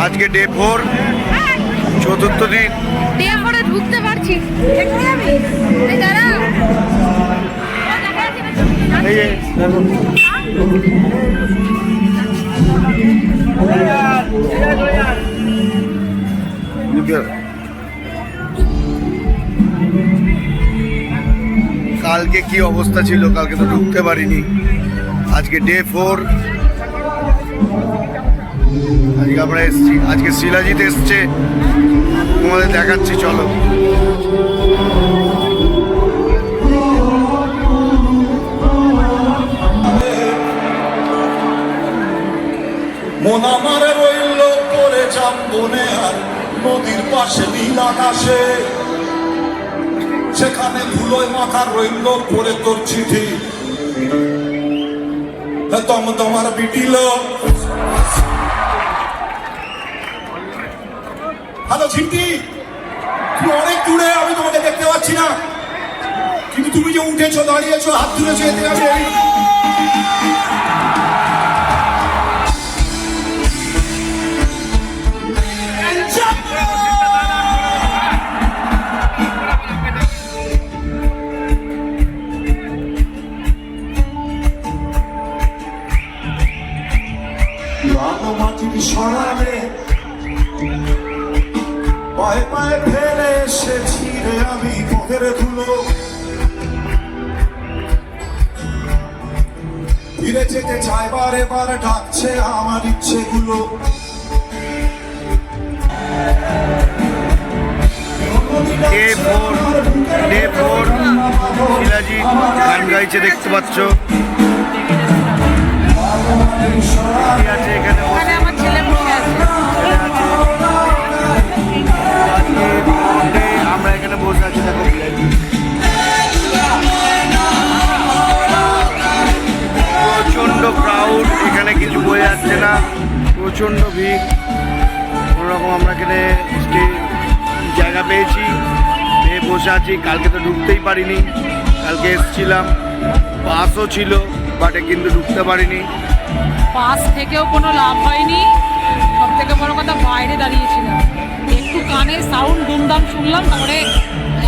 আজকে ডে 4, চতুর্থ দিন। ডে 4-এ ঢুকতে পারছি। কালকে কি অবস্থা ছিল, কালকে তো ঢুকতে পারিনি। আজকে ডে 4, আজকে আমরা এসছি। আজকে শিলাজিৎ এসছে, তোমাদের দেখাচ্ছি, চলো। মন আমার রইল পরে জাম্বনে আর নদীর পাশে নীল আকাশে, সেখানে ধুলোয় মাথা রইল পরে তোর চিঠি। তোমার বিটিল। হ্যালো চিঠি, তুমি অনেক দূরে, আমি তোমাকে দেখতে পাচ্ছি না, কিন্তু তুমি যে উঠেছো, দাঁড়িয়েছো, হাত তুলেছো, এতে আমি মাটির সরালে পায়ে পায়ে ফেলে এসেছি রে আমি পথের ধুলো। ফিরে যেতে চাই বারে বারে, ডাকছে আমার ইচ্ছেগুলো। ডে 4 শিলাজিৎ গান গাইছে, দেখতে পাচ্ছ। এখানে আমার ছেলে বসে আছে। আমরা এখানে বসে আছি, দেখো প্রচন্ড ক্রাউড, এখানে কিছু বয়ে যাচ্ছে না, প্রচন্ড ভিড়। কোনোরকম আমরা এখানে জায়গা পেয়েছি, পেয়ে বসে আছি। কালকে তো ঢুকতেই পারিনি, কালকে এসেছিলাম, বাসও ছিল, বাটে কিন্তু ঢুকতে পারিনি। পাস থেকেও কোনো লাভ হয়নি, সব থেকে বড় কথা বাইরে দাঁড়িয়েছিলাম, একটু কানে সাউন্ড দুমদাম শুনলাম, তারপরে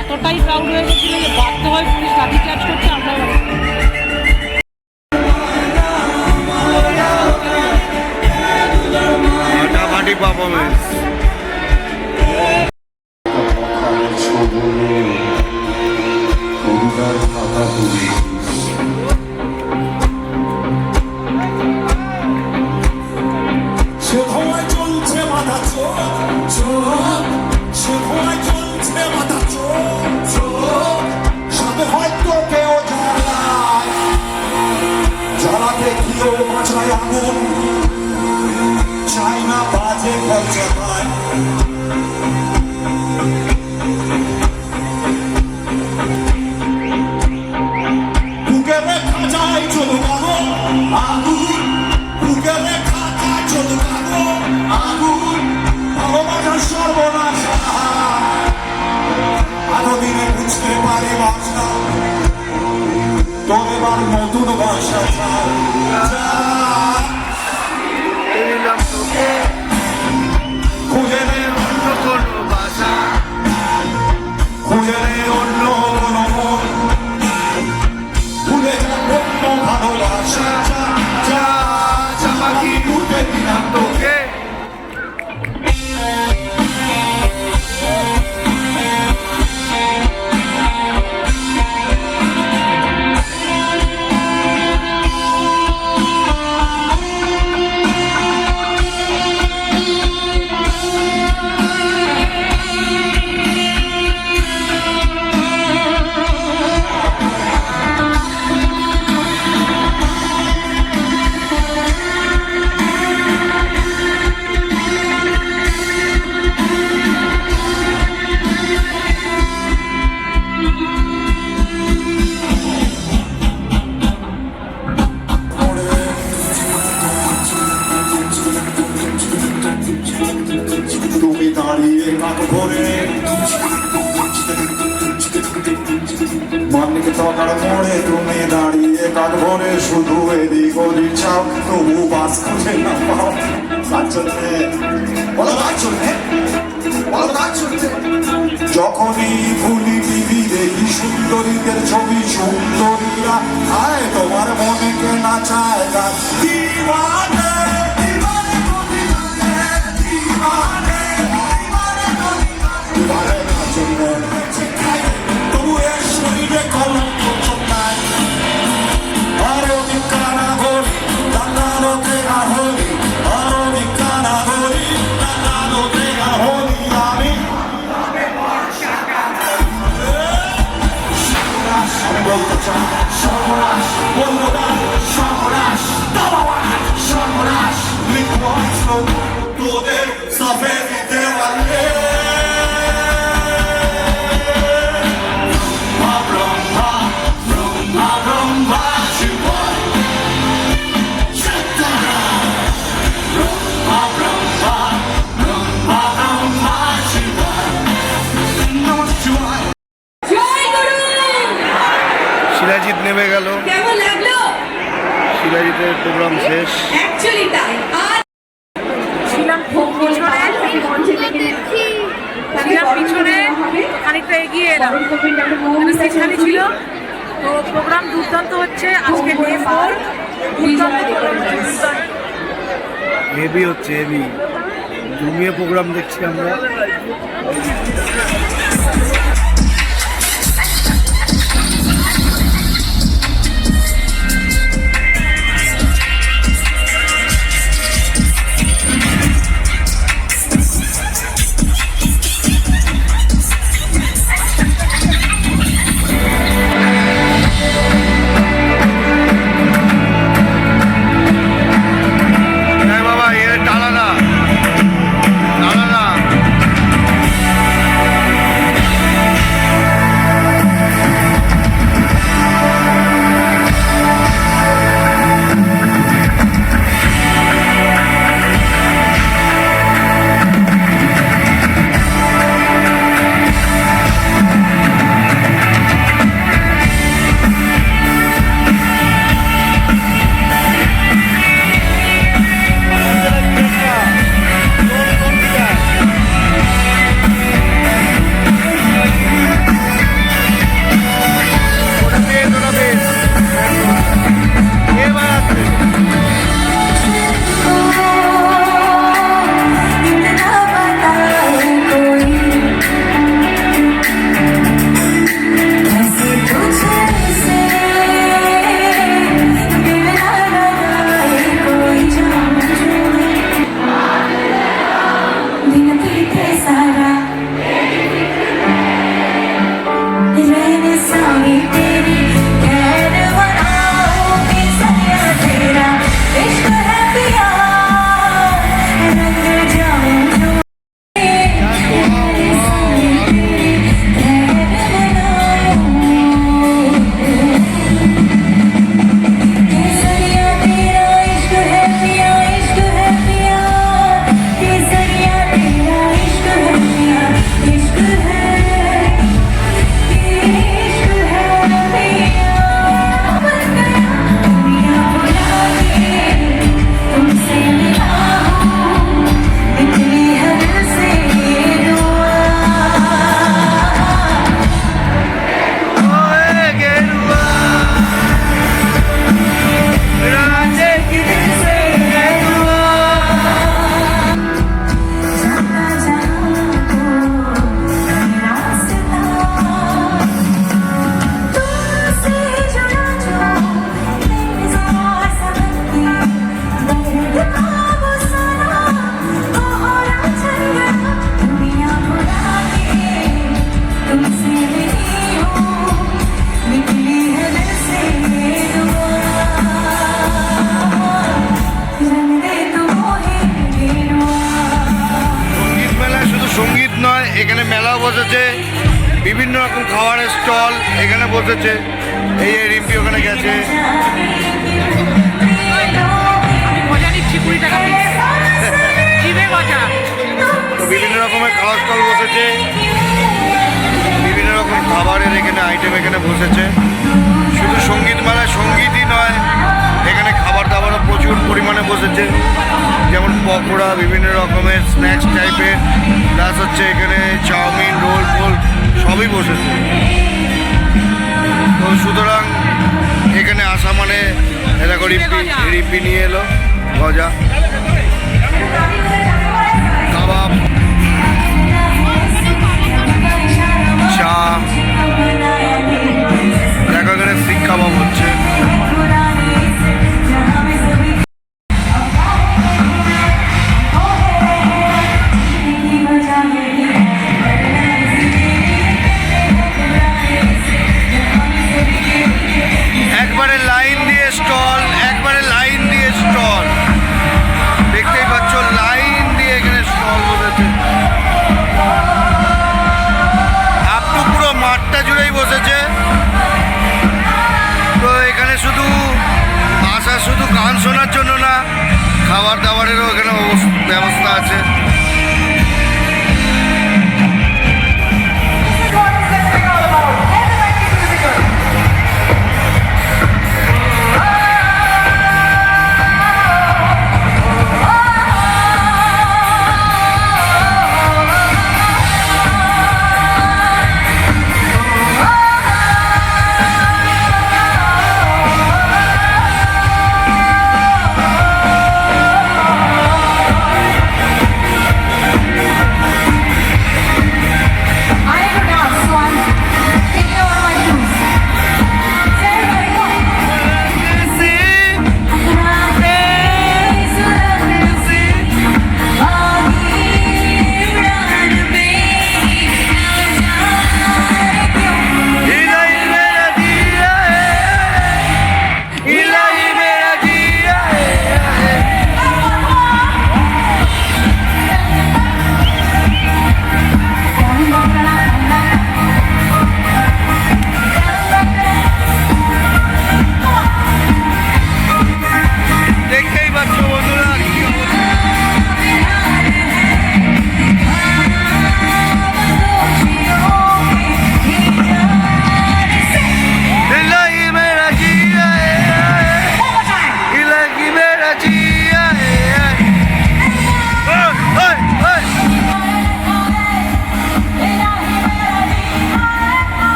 এতটাই ক্রাউড হয়ে গেছিল যে বাধ্য হয় পুলিশ লাঠি চার্জ করছে। আমরা ফাটাফাটি পারফরমেন্স। চাইনা বাজে খরচা পায়, বুকে রেখা যায় চলুক আগুন, বুকে রেখা যায় চলুক আগুন, ভালোবাসার সর্বনাশ। এতদিনে বুঝতে পারি বাসা, তোর এবার নতুন বাসা চাই। খুঁজে নে অন্য কোনো বাসা, খুঁজে নে অন্য কোনো মন, ভুলে যা অন্য ভালোবাসা। যা চাপাকি উঠে দিলাম তোকে। দাঁড়িয়ে কাক ভরে মানিক তকার মোড়ে তুমি দাঁড়িয়ে কাক ভরে শুধু এদিক ওদিক চাও তবু বাস খুঁজে না পাও। চলবে বলো কার চলবে বলো কার চলবে যখনই ভুলি টিভি দেখি সুন্দরীদের ছবি সুন্দরীরা আয় তোমার মনে কে না চায় না দিওয়ানে দিওয়ানে দিওয়ানে দিওয়ানে না চলবে তবু এর শরীরে কলঙ্ক নাই আরো নিকানা গরি দাঁড়ানো দেখা হলি আরো নিকানা গরি দাঁড়ানো দেখা হলি আমি বলতে চাই সর্বনাশ বলবো না সর্বনাশ সর্বনাশ লিখবো তোদের সাফের দেওয়ালে শিলাজিৎ নেমে গেল, কেমন লাগলো? শিলাজিতের প্রোগ্রাম শেষ। অ্যাকচুয়ালি তাই। আর ছিলাম খুব পিছনে, ছিলাম পিছনে, খানিকটা এগিয়ে এলাম, সেখানে ছিল। তো প্রোগ্রাম দুর্দান্ত হচ্ছে, আজকে ডে 4, দুর্দান্ত প্রোগ্রাম হচ্ছে, দুর্দান্ত। হেভি হচ্ছে, হেভি জমিয়ে প্রোগ্রাম দেখছি আমরা। বাবা এ টানা না, টানা না। এখানে মেলাও বসেছে, বিভিন্ন রকম খাবারের স্টল এখানে বসেছে। এই রিম্পি ওখানে গেছে। মজা নিচ্ছি, 20 টাকা জিভে মজা। তো বিভিন্ন রকমের খাওয়ার স্টল বসেছে, বিভিন্ন রকম খাবারের এখানে আইটেম এখানে বসেছে। শুধু সঙ্গীত মেলায় সঙ্গীতই নয়, এখানে খাবার দাবারও প্রচুর প্রচুর পরিমাণে বসেছে, যেমন পকোড়া, বিভিন্ন রকমের স্ন্যাক্স টাইপের, প্লাস হচ্ছে এখানে চাউমিন, রোল ফোল সবই বসেছে। তো সুতরাং এখানে আসা মানে এরকম রিপি নিয়ে এলো, গজা, কাবাব, চা, দেখো এখানে শিক কাবাব হচ্ছে। একবারে লাইন দিয়ে স্টল, একবারে লাইন দিয়ে স্টল, দেখতেই পাচ্ছ লাইন দিয়ে এখানে স্টল বসেছে। আপ টু পুরো মাঠটা জুড়েই বসেছে। তো এখানে শুধু আসা শুধু গান শোনার জন্য না, খাবার দাবারেরও এখানে ব্যবস্থা আছে।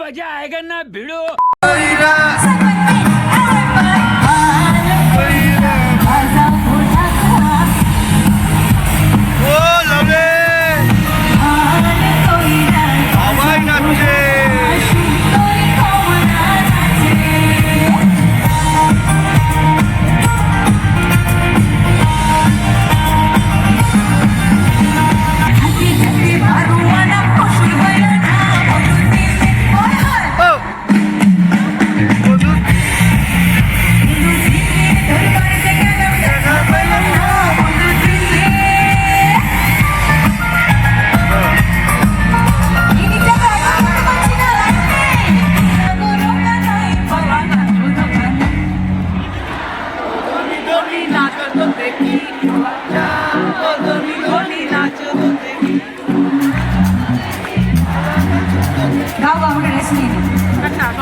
मजा आएगा ना भिड़ो।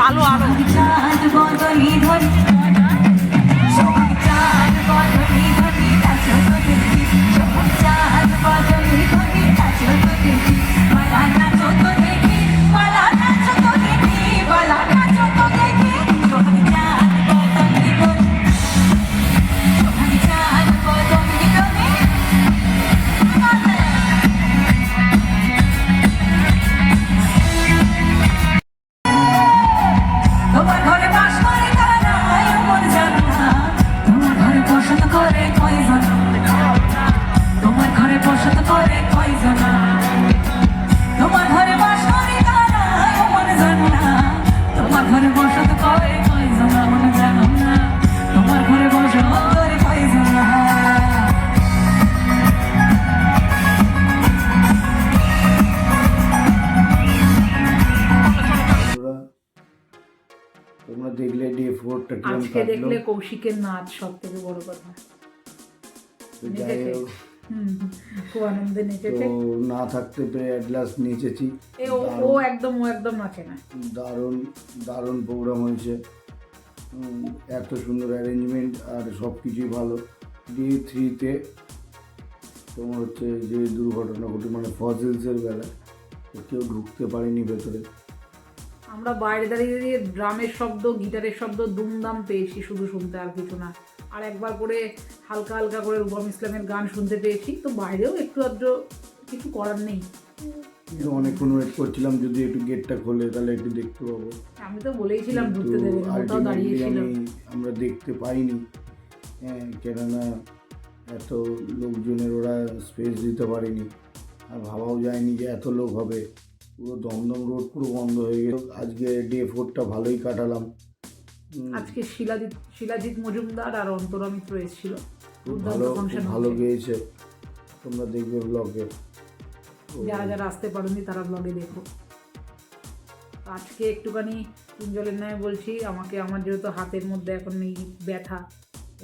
আলো আলো তোমার তোমরা দেখলে ডে 4টা কিরকম আজকে কাটলো। দেখলে কৌশিকের নাচ সব থেকে বড় কথা। তো যাই হোক, খুব আনন্দে তো নেচেছে। না থাকতে পেরে অ্যাট লাস্ট নেচেছি। ও একদম নাচে না। দারুণ দারুণ প্রোগ্রাম হয়েছে। এত সুন্দর অ্যারেঞ্জমেন্ট আর সব কিছুই ভালো। ডে 3তে তোমার হচ্ছে যে দুর্ঘটনা ঘটে মানে ফজিলসের বেলা, তো কেউ ঢুকতে পারেনি ভেতরে। আমরা বাইরে দাঁড়িয়ে দাঁড়িয়ে ড্রামের শব্দ, গিটারের শব্দ দুমদাম পেয়েছি শুধু শুনতে, আর কিছু না। আর একবার করে হালকা হালকা করে রূপম ইসলামের গান শুনতে পেয়েছি। তো বাইরেও একটু আধটু, কিছু করার নেই। কিন্তু অনেকক্ষণ ওয়েট করছিলাম যদি একটু গেটটা খোলে তাহলে একটু দেখতে পাবো। আমি তো বলেইছিলাম কিন্তু ঢুকতে দেবে না, ওটাও ultimately দাঁড়িয়েছিল। আমরা দেখতে পাইনি। হ্যাঁ, কেননা এত লোকজনের ওরা স্পেস দিতে পারেনি, আর ভাবাও যায়নি যে এত লোক হবে। পুরো দমদম রোড পুরো বন্ধ হয়ে গেল। আজকে ডে 4টা ভালোই কাটালাম। আজকে শিলাজিৎ মজুমদার আর অন্তরা মিত্র এসেছিল। খুব ভালো, খুব ভালো গেয়েছে। তোমরা দেখবে ব্লগে, যারা যারা আসতে পারেনি তারা ব্লগে দেখো। আজকে একটুখানি কুঞ্জলের ন্যায় বলছি, আমার যেহেতু হাতের মধ্যে এখন এই ব্যথা,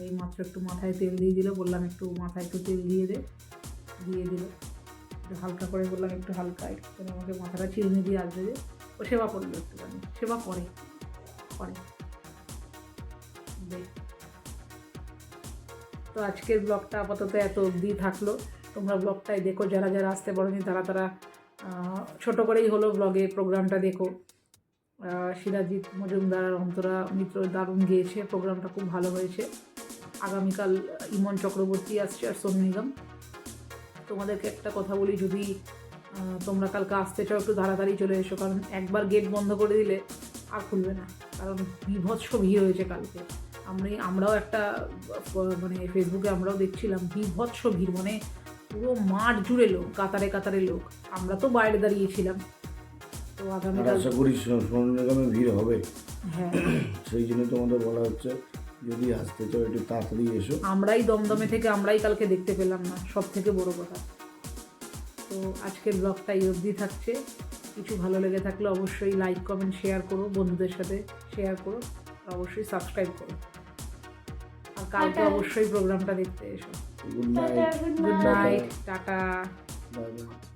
এই মাত্র একটু মাথায় তেল দিয়ে দিল, বললাম একটু মাথায় একটু তেল দিয়ে দিল, একটু হালকা করে বললাম একটু হালকা, একটু আমাকে মাথাটা চিরুনি দিয়ে আসবে যে ও সেবা করলো, একটুখানি সেবা করে দেখ। তো আজকের ব্লগটা আপাতত এত অবধি থাকলো। তোমরা ব্লগটাই দেখো, যারা যারা আসতে পারেনি তারা ছোট করেই হলো ব্লগে প্রোগ্রামটা দেখো। শিলাজিৎ মজুমদার আর অন্তরা মিত্র দারুণ গিয়েছে, প্রোগ্রামটা খুব ভালো হয়েছে। আগামীকাল ইমন চক্রবর্তী আসছে আর সোনু নিগম। তোমাদেরকে একটা কথা বলি, যদি তোমরা কালকে আসতে চাও একটু তাড়াতাড়ি চলে এসো, কারণ একবার গেট বন্ধ করে দিলে আর খুলবে না, কারণ বিভৎস ভিড় হয়েছে কালকে। আমরাও একটা মানে ফেসবুকে আমরাও দেখছিলাম, বিভৎস ভিড়, মানে পুরো মাঠ জুড়ে লোক, কাতারে কাতারে লোক। আমরা তো বাইরে দাঁড়িয়েছিলাম। তো আগামীকাল আশা করি সোনু নিগমে ভিড় হবে। হ্যাঁ, সেই জন্য তোমাদের বলা হচ্ছে যদি আসতে চাও একটু তাড়াতাড়ি এসো। আমরাই দমদমে থেকে কালকে দেখতে পেলাম না, সব থেকে বড় কথা। তো আজকের ব্লগটা এই অবধি থাকছে। কিছু ভালো লেগে থাকলে অবশ্যই লাইক কমেন্ট শেয়ার করো, বন্ধুদের সাথে শেয়ার করো, আর অবশ্যই সাবস্ক্রাইব করো। আর কালকে অবশ্যই প্রোগ্রামটা দেখতে এসো। Good night, good night, tata. Bye bye.